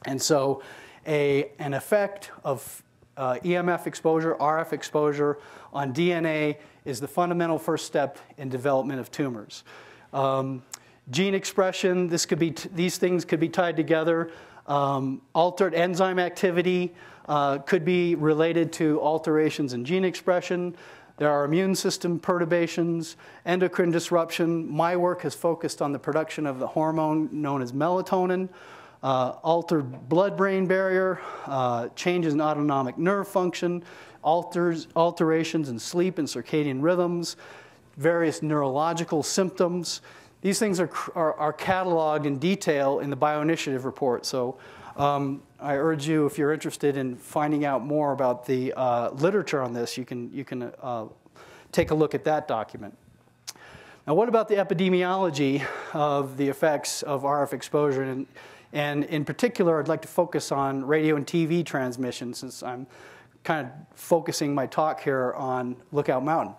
And so an effect of EMF exposure, RF exposure on DNA is the fundamental first step in development of tumors. Gene expression, these things could be tied together. Altered enzyme activity could be related to alterations in gene expression. There are immune system perturbations, endocrine disruption. My work has focused on the production of the hormone known as melatonin, altered blood-brain barrier, changes in autonomic nerve function, alterations in sleep and circadian rhythms, various neurological symptoms. These things are cataloged in detail in the Bioinitiative report. So I urge you, if you're interested in finding out more about the literature on this, you can take a look at that document. Now, what about the epidemiology of the effects of RF exposure? And in particular, I'd like to focus on radio and TV transmission, since I'm kind of focusing my talk here on Lookout Mountain.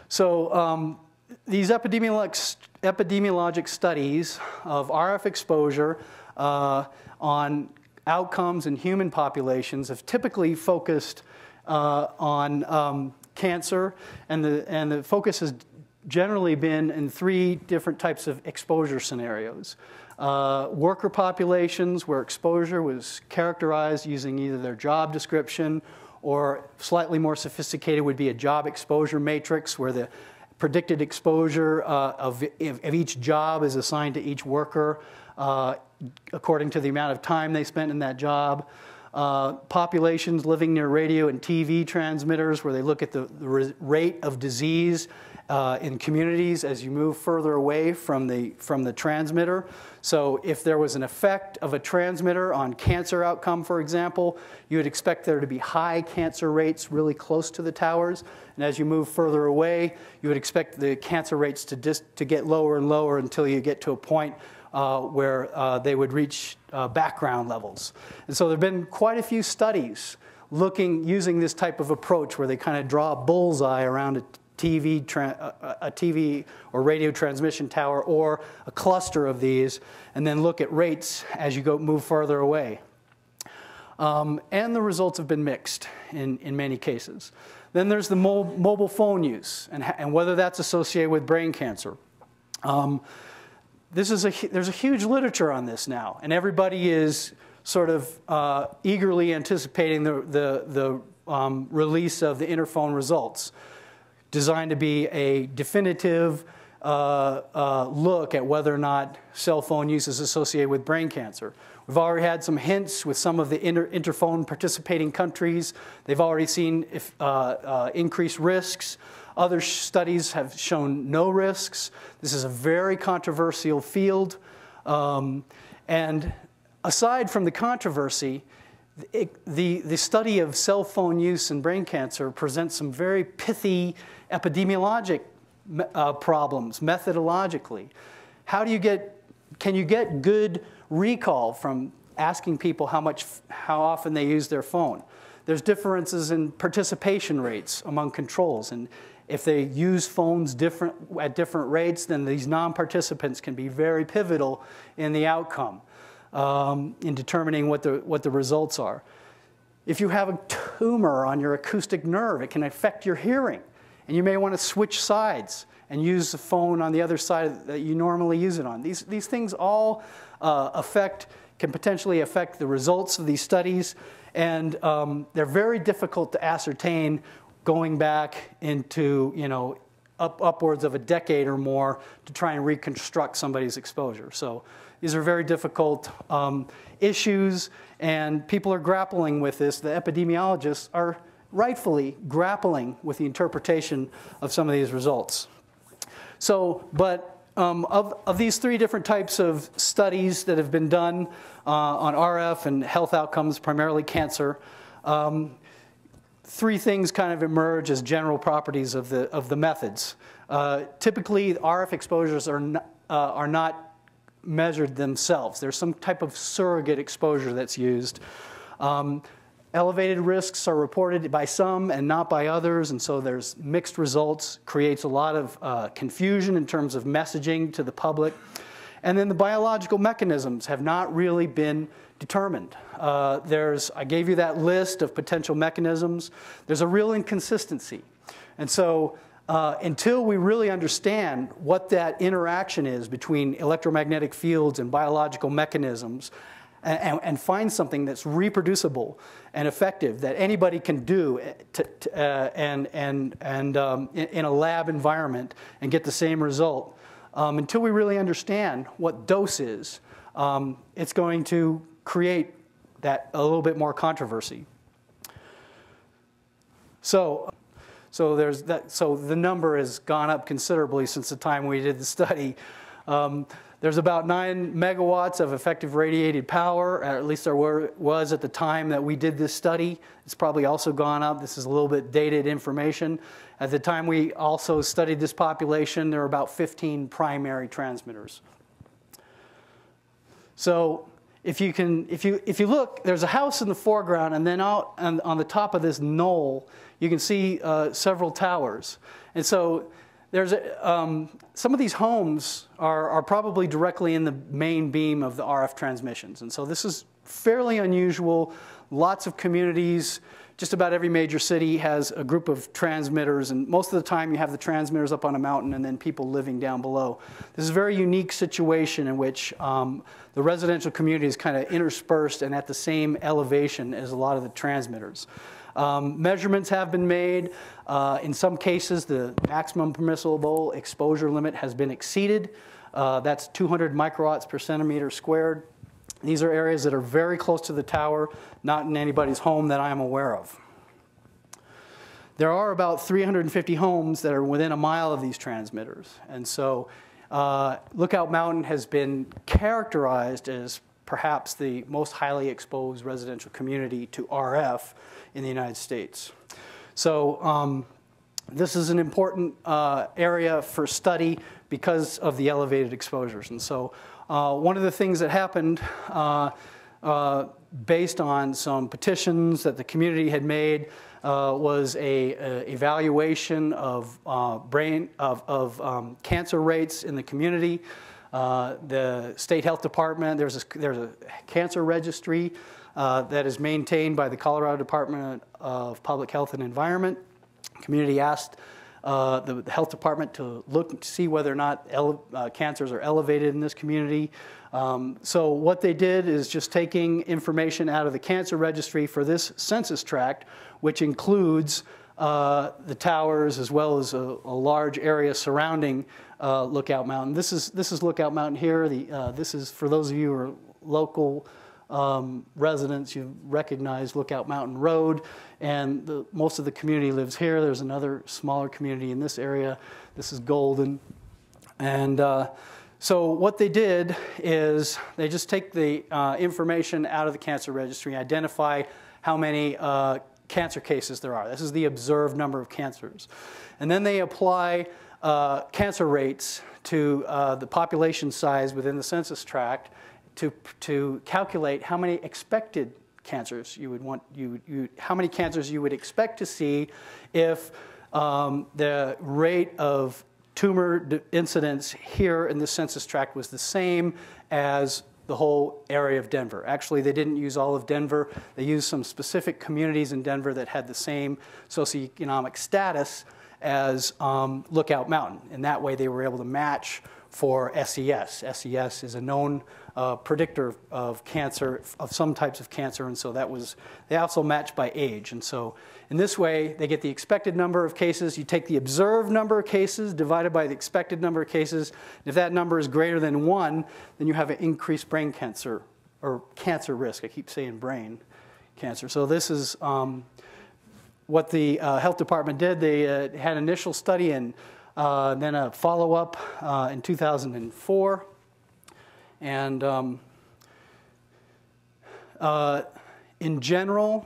So these epidemiologic studies of RF exposure on outcomes in human populations have typically focused on cancer, and the focus has generally been in 3 different types of exposure scenarios. Worker populations, where exposure was characterized using either their job description, or slightly more sophisticated would be a job exposure matrix, where the predicted exposure of each job is assigned to each worker according to the amount of time they spent in that job. Populations living near radio and TV transmitters, where they look at the rate of disease in communities as you move further away from the transmitter. So if there was an effect of a transmitter on cancer outcome, for example, you would expect there to be high cancer rates really close to the towers. And as you move further away, you would expect the cancer rates to get lower and lower until you get to a point where they would reach background levels. And so there have been quite a few studies using this type of approach, where they kind of draw a bullseye around a TV or radio transmission tower or a cluster of these, and then look at rates as you move further away. And the results have been mixed in many cases. Then there's the mobile phone use and whether that's associated with brain cancer. There's a huge literature on this now, and everybody is sort of eagerly anticipating the release of the Interphone results, designed to be a definitive look at whether or not cell phone use is associated with brain cancer. We've already had some hints with some of the Interphone participating countries. They've already seen increased risks. Other studies have shown no risks. This is a very controversial field. And aside from the controversy, the study of cell phone use in brain cancer presents some very pithy epidemiologic problems methodologically. Can you get good recall from asking people how often they use their phone? There's differences in participation rates among controls, and if they use phones at different rates, then these non-participants can be very pivotal in the outcome, in determining what the results are. If you have a tumor on your acoustic nerve, it can affect your hearing, and you may want to switch sides and use the phone on the other side that you normally use it on. These things all can potentially affect the results of these studies, and they're very difficult to ascertain going back into upwards of a decade or more to try and reconstruct somebody's exposure. So these are very difficult issues, and people are grappling with this. The epidemiologists are rightfully grappling with the interpretation of some of these results. So, but of these 3 different types of studies that have been done on RF and health outcomes, primarily cancer, 3 things kind of emerge as general properties of the methods. Typically, RF exposures are not measured themselves. There's some type of surrogate exposure that's used. Elevated risks are reported by some and not by others, and so there's mixed results, creates a lot of confusion in terms of messaging to the public. And then the biological mechanisms have not really been determined. I gave you that list of potential mechanisms. There's a real inconsistency. And so until we really understand what that interaction is between electromagnetic fields and biological mechanisms, and find something that's reproducible and effective that anybody can do in a lab environment and get the same result, until we really understand what dose is, it's going to create that a little bit more controversy. So the number has gone up considerably since the time we did the study. There's about 9 megawatts of effective radiated power, or at least there was at the time that we did this study. It's probably also gone up. This is a little bit dated information. At the time we also studied this population, there were about 15 primary transmitters. So if you look, there's a house in the foreground, and then out on the top of this knoll, you can see several towers. And so there's some of these homes are probably directly in the main beam of the RF transmissions. And so this is fairly unusual. Lots of communities, just about every major city has a group of transmitters, and most of the time you have the transmitters up on a mountain and then people living down below. This is a very unique situation in which the residential community is kind of interspersed and at the same elevation as a lot of the transmitters. Measurements have been made. In some cases, the maximum permissible exposure limit has been exceeded. That's 200 microwatts per centimeter squared. These are areas that are very close to the tower, not in anybody's home that I am aware of. There are about 350 homes that are within a mile of these transmitters. And so Lookout Mountain has been characterized as perhaps the most highly exposed residential community to RF in the United States. So this is an important area for study because of the elevated exposures. And so one of the things that happened based on some petitions that the community had made was a evaluation of cancer rates in the community. The state health department, there's a cancer registry that is maintained by the Colorado Department of Public Health and Environment. The community asked the health department to look to see whether or not cancers are elevated in this community. So what they did is just taking information out of the cancer registry for this census tract, which includes the towers as well as a large area surrounding Lookout Mountain. This is Lookout Mountain here. This is, for those of you who are local residents, you recognize Lookout Mountain Road, and most of the community lives here. There's another smaller community in this area. This is Golden. And so what they did is they just take the information out of the cancer registry, identify how many cancer cases there are. This is the observed number of cancers. And then they apply cancer rates to the population size within the census tract to calculate how many expected cancers you would how many cancers you would expect to see if the rate of tumor incidence here in the census tract was the same as the whole area of Denver. Actually, they didn't use all of Denver. They used some specific communities in Denver that had the same socioeconomic status as Lookout Mountain. And that way they were able to match for SES. SES is a known predictor of cancer, of some types of cancer, and so they also match by age. And so in this way, they get the expected number of cases. You take the observed number of cases divided by the expected number of cases. And if that number is greater than 1, then you have an increased brain cancer, or cancer risk. I keep saying brain cancer. So this is what the health department did. They had an initial study and then a follow-up in 2004. And in general,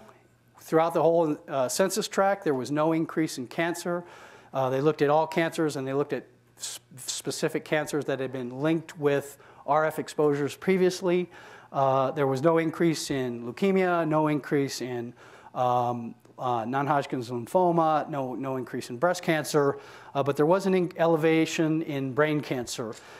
throughout the whole census tract, there was no increase in cancer. They looked at all cancers, and they looked at specific cancers that had been linked with RF exposures previously. There was no increase in leukemia, no increase in non-Hodgkin's lymphoma, no increase in breast cancer, but there was an elevation in brain cancer.